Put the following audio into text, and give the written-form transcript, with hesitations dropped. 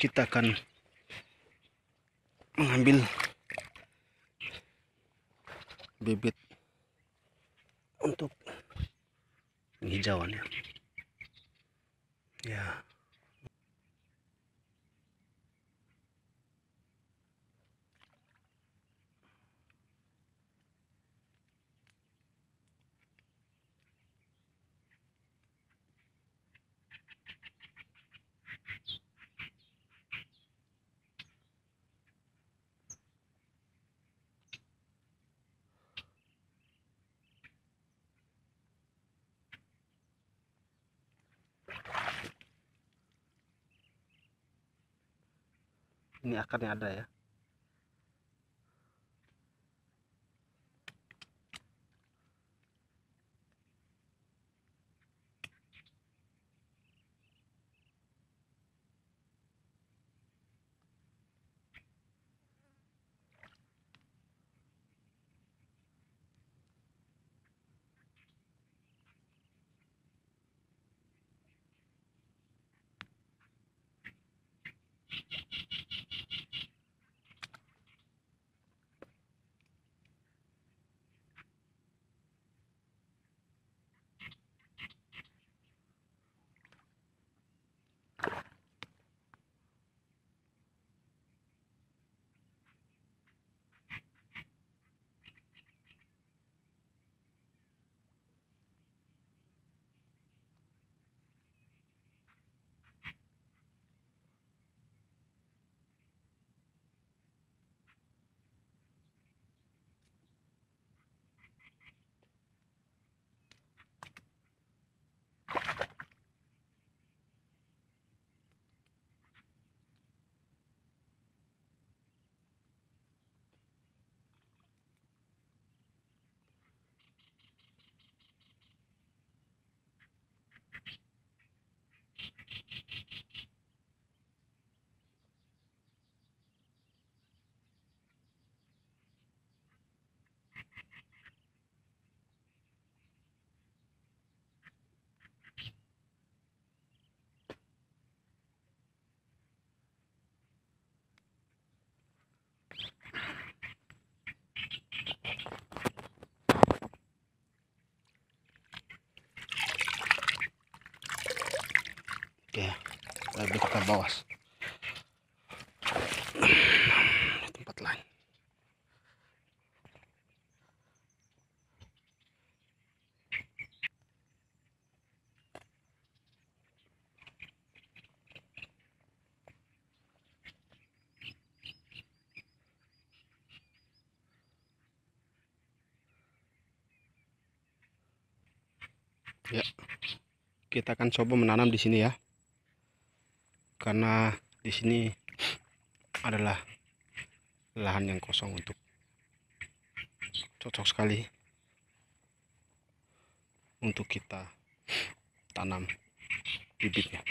kita akan mengambil bibit untuk penghijauannya. Ya. Ini akarnya ada ya. Oke, lebih ke bawah tempat lain. Ya, kita akan coba menanam di sini ya, karena di sini adalah lahan yang kosong untuk cocok sekali untuk kita tanam bibitnya.